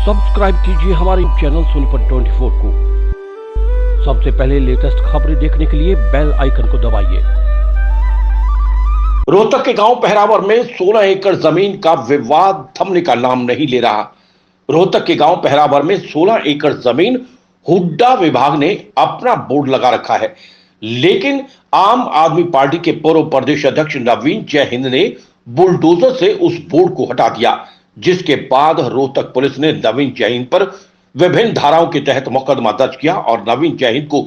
Subscribe कीजिए हमारे channel Sonipat 24 को। सबसे पहले लेटेस्ट खबरें देखने के लिए बेल आइकन को दबाइए। रोहतक के गांव पहरावर में 16 एकड़ जमीन का विवाद थमने का नाम नहीं ले रहा। रोहतक के गांव पहरावर में 16 एकड़ जमीन हुड्डा विभाग ने अपना बोर्ड लगा रखा है, लेकिन आम आदमी पार्टी के पूर्व प्रदेश अध्यक्ष नवीन जय हिंद ने बुलडोजर से उस बोर्ड को हटा दिया, जिसके बाद रोहतक पुलिस ने नवीन जय हिंद पर विभिन्न धाराओं के तहत मुकदमा दर्ज किया और नवीन जय हिंद को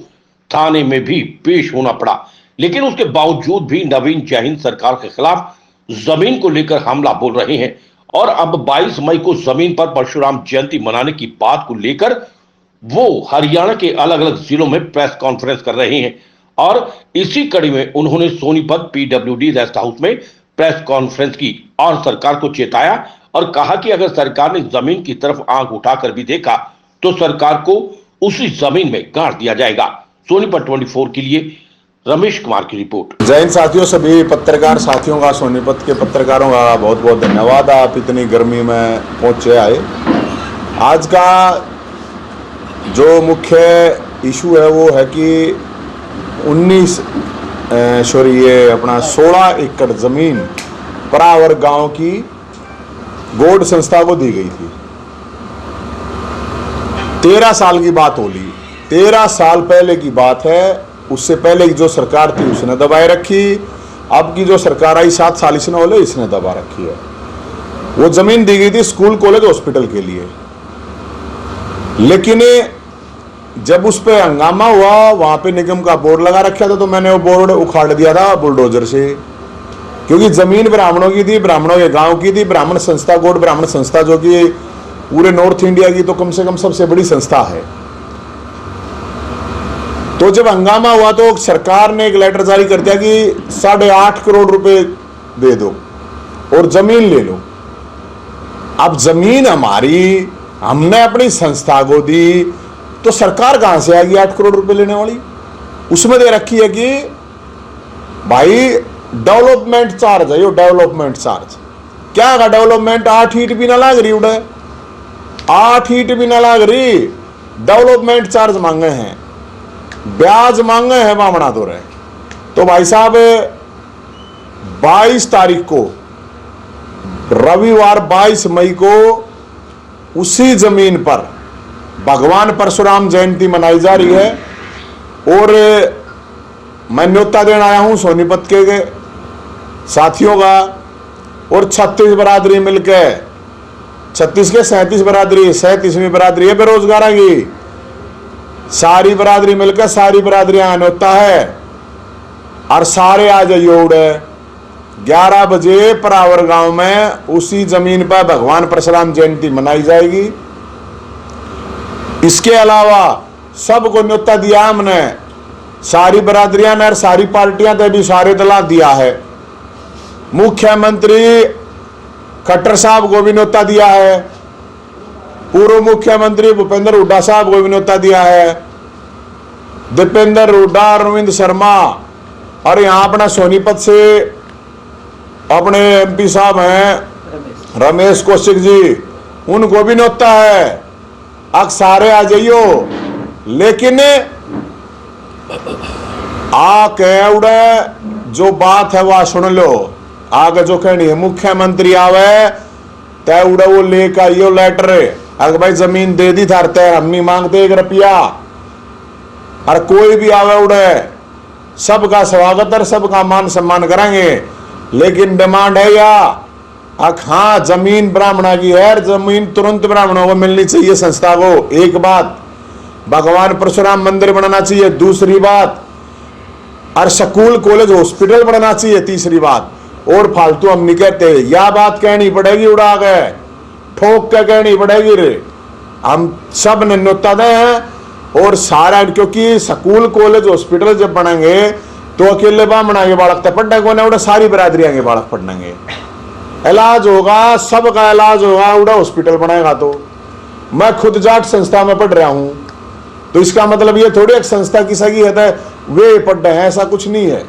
थाने में भी पेश होना पड़ा। लेकिन उसके बावजूद भी नवीन जय हिंद सरकार के खिलाफ जमीन को लेकर हमला बोल रहे हैं और अब 22 मई को जमीन पर परशुराम जयंती मनाने की बात को लेकर वो हरियाणा के अलग अलग जिलों में प्रेस कॉन्फ्रेंस कर रहे हैं। और इसी कड़ी में उन्होंने सोनीपत पीडब्ल्यूडी रेस्ट हाउस में प्रेस कॉन्फ्रेंस की और सरकार को चेताया और कहा कि अगर सरकार ने जमीन की तरफ आंख उठाकर भी देखा तो सरकार को उसी जमीन में गाड़ दिया जाएगा। सोनीपत 24 के लिए रमेश कुमार की रिपोर्ट। जय हिंद साथियों, सभी पत्रकार साथियों का, सोनीपत के पत्रकारों का बहुत बहुत धन्यवाद। आप इतनी गर्मी में पहुंचे आए। आज का जो मुख्य इशू है वो है कि 16 एकड़ जमीन परावर गांव की बोर्ड संस्था को दी गई थी। 13 साल की बात होली, 13 साल पहले की बात है। उससे पहले की जो सरकार थी उसने दबाए रखी, अब की जो सरकार आई 7 साल इसने बोले इसने दबा रखी है। वो जमीन दी गई थी स्कूल कॉलेज हॉस्पिटल के लिए, लेकिन जब उस पर हंगामा हुआ, वहां पे निगम का बोर्ड लगा रखा था, तो मैंने वो बोर्ड उखाड़ दिया था बुलडोजर से, क्योंकि जमीन ब्राह्मणों की थी, ब्राह्मणों के गांव की थी। ब्राह्मण संस्था, गौड़ ब्राह्मण संस्था, जो कि पूरे नॉर्थ इंडिया की तो कम से कम सबसे बड़ी संस्था है। तो जब हंगामा हुआ तो सरकार ने एक लेटर जारी कर दिया कि 8.5 करोड़ रुपए दे दो और जमीन ले लो। अब जमीन हमारी, हमने अपनी संस्था को दी, तो सरकार कहां से आएगी 8 करोड़ रुपए लेने वाली? उसमें दे रखी है कि भाई डेवलपमेंट चार्ज है। यो डेवलपमेंट चार्ज क्या का डेवलपमेंट? 8 ईंट भी ना लाग रही, उड़े 8 ईंट भी ना लाग रही, डेवलपमेंट चार्ज मांगे हैं, ब्याज मांगे हैं, बामणा तो रहे। तो भाई साहब 22 तारीख को, रविवार 22 मई को उसी जमीन पर भगवान परशुराम जयंती मनाई जा रही है और मैं न्योता देने आया हूं सोनीपत के साथियों का और 36 बरादरी मिलकर, 36 के 37 बरादरी, 37वीं बरादरी है बेरोजगार की, सारी बरादरी मिलकर, सारी बरादरियां न्योता है और सारे आ जाइए। उड़े 11 बजे परावर गांव में उसी जमीन पर भगवान परशुराम जयंती मनाई जाएगी। इसके अलावा सबको न्योता दिया हमने, सारी बरादरियां ने और सारी पार्टियां ने भी सारे तला दिया है। मुख्यमंत्री खट्टर साहब को भी न्योता दिया है, पूर्व मुख्यमंत्री भूपेंद्र हुड्डा साहब को भी न्योता दिया है, दीपेंद्र हुड्डा, अरविंद शर्मा, और यहां अपना सोनीपत से अपने एमपी साहब हैं रमेश कौशिक जी, उनको भी न्योता है। अब सारे आ जाइयो, लेकिन आके उड़े जो बात है वह सुन लो। आगे जो कहनी है, मुख्यमंत्री आवे तय उड़े वो लेकर आइयो लेटर, अगर भाई जमीन दे दी थारते, हम नहीं मांगते 1 रुपया। और कोई भी आवे उड़े, सबका स्वागत और सबका मान सम्मान करेंगे, लेकिन डिमांड है या हाँ जमीन ब्राह्मणा की है, जमीन तुरंत ब्राह्मणों को मिलनी चाहिए संस्था को। एक बात, भगवान परशुराम मंदिर बनाना चाहिए। दूसरी बात, और स्कूल कॉलेज हॉस्पिटल बनाना चाहिए। तीसरी बात, और फालतू हम नहीं कहते, यह बात कहनी पड़ेगी, उड़ा गए ठोक के कहनी पड़ेगी रे। हम सब ने न्योता दे हैं और सारा, क्योंकि स्कूल कॉलेज हॉस्पिटल जब बनेंगे तो अकेले ब्राह्मण के बालक तक पढ़ने को नहीं, सारी बरादरियां के बालक पढ़नेंगे, इलाज होगा, सबका इलाज होगा, उड़ा हॉस्पिटल बनाएगा। तो मैं खुद जाट संस्था में पढ़ रहा हूं, तो इसका मतलब ये थोड़ी एक संस्था की सगी है वे पढ़ रहे हैं, ऐसा कुछ नहीं है।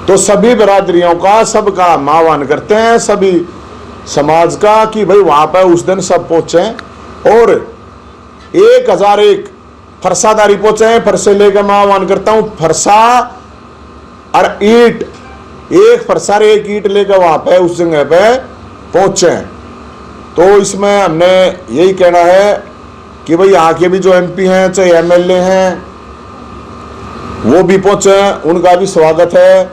तो सभी बरादरियों का, सबका हम आह्वान करते हैं, सभी समाज का, कि भाई वहां पर उस दिन सब पहुंचे। और 1001 फरसादारी पहुंचे हैं। फरसे लेकर मैं आह्वान करता हूं, फरसा और ईट, एक फरसा एक ईट लेकर वहां पे उस जगह पे पहुंचे हैं। तो इसमें हमने यही कहना है कि भाई यहाँ के भी जो एमपी हैं चाहे एमएलए हैं वो भी पहुंचे, उनका भी स्वागत है।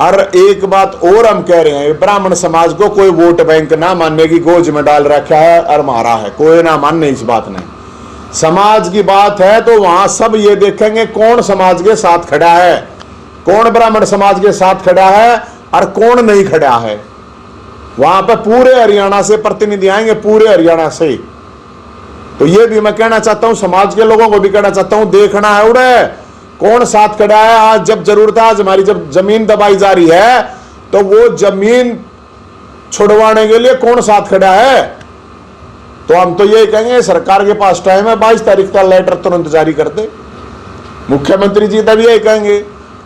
और एक बात और हम कह रहे हैं, ब्राह्मण समाज को कोई वोट बैंक ना मानने की गोज में डाल रखा है और मारा है, कोई ना मानने इस बात ने। समाज की बात है तो वहां सब ये देखेंगे कौन समाज के साथ खड़ा है, कौन ब्राह्मण समाज के साथ खड़ा है और कौन नहीं खड़ा है। वहां पर पूरे हरियाणा से प्रतिनिधि आएंगे, पूरे हरियाणा से। तो ये भी मैं कहना चाहता हूं, समाज के लोगों को भी कहना चाहता हूं, देखना है उड़े कौन साथ खड़ा है। आज जब जरूरत है, आज हमारी जब जमीन दबाई जा रही है तो वो जमीन छुड़वाने के लिए कौन साथ खड़ा है। तो हम तो ये कहेंगे सरकार के पास टाइम है, 22 तारीख का लेटर तुरंत जारी कर दे। मुख्यमंत्री जी तभी यही कहेंगे।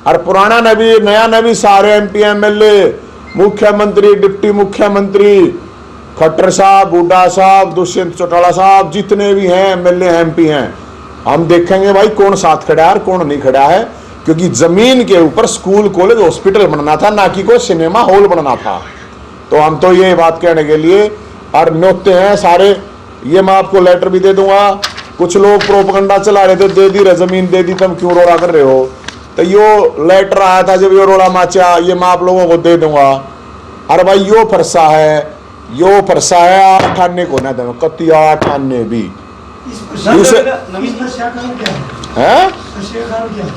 और पुराना नबी नया नबी सारे एमपी एमएलए, मुख्यमंत्री, डिप्टी मुख्यमंत्री, खट्टर साहब, हुड्डा साहब, दुष्यंत चौटाला साहब, जितने भी हैं एमएलए एमपी हैं, हम देखेंगे भाई कौन साथ खड़ा है और कौन नहीं खड़ा है। क्योंकि जमीन के ऊपर स्कूल कॉलेज हॉस्पिटल बनना था, ना कि कोई सिनेमा हॉल बनना था। तो हम तो ये बात कहने के लिए और न्योते हैं सारे। ये मैं आपको लेटर भी दे दूंगा। कुछ लोग प्रोपगंडा चला रहे थे, दे दी रे जमीन दे दी, तुम क्यों रोड़ा कर रहे हो। तो यो लेटर आया था जब यो रोड़ा माचा, ये मैं आप लोगों को दे दूंगा। अरे भाई यो फरसा है, यो फरसा है 8 आने को ना दे, कति 8 आने भी है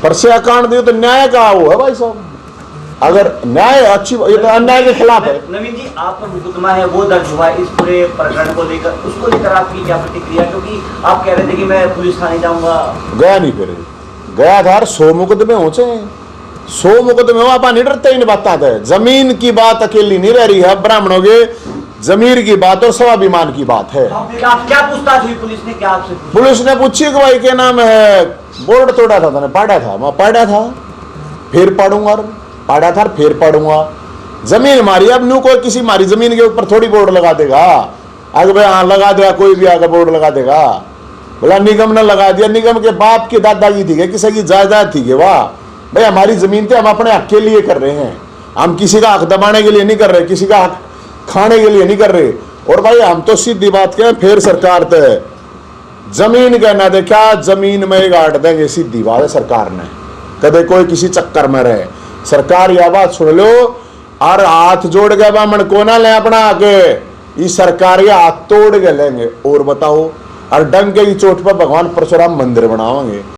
फरसे कांड दिए तो न्याय का वो है भाई साहब। अगर न्याय अच्छी, ये तो अन्याय के खिलाफ है। नवीन जी, आप पर मुकदमा है वो दर्ज हुआ है इस पूरे प्रकरण को लेकर, उसको लेकर आपकी क्या प्रतिक्रिया? क्योंकि आप कह रहे थे कि मैं पुलिस थाने जाऊंगा, गया नहीं, फिर गया था। 100 मुकदमे हो, 100 मुकदमे हो, आप नहीं डरते इन बात है। जमीन की बात अकेली नहीं रह रही है, ब्राह्मणों के जमीर की बात और स्वाभिमान की बात है। क्या पूछताछ हुई पुलिस ने, क्या आपसे पुलिस ने पूछी कि भाई के नाम है, बोर्ड तोड़ा था, पढ़ा था, मैं पढ़ा था फिर पढ़ूंगा, पढ़ा था फिर पढ़ूंगा। जमीन मारी, अब नू कोई किसी मारी जमीन के ऊपर थोड़ी बोर्ड लगा देगा। आगे भाई हाँ लगा देगा, कोई भी आगे बोर्ड लगा देगा। बोला निगम ने लगा दिया, निगम के बाप की दादा की थी, किसी की जायदाद थी, वाह भाई हमारी जमीन थे, हम अपने हक के लिए कर रहे हैं। हम किसी का हक दबाने के लिए नहीं कर रहे, किसी का हक खाने के लिए नहीं कर रहे। और भाई हम तो सीधी बात कहें, फिर सरकार तय जमीन कहना दे, क्या जमीन में गाड़ देंगे, सीधी बात है। सरकार ने कदे कोई किसी चक्कर में रहे, सरकार यह बात सुन लो और हाथ जोड़ के बामण को ना ले अपना आके, इस सरकार ये हाथ तोड़ के लेंगे। और बताओ, और डंके की चोट पर भगवान परशुराम मंदिर बनाओगे।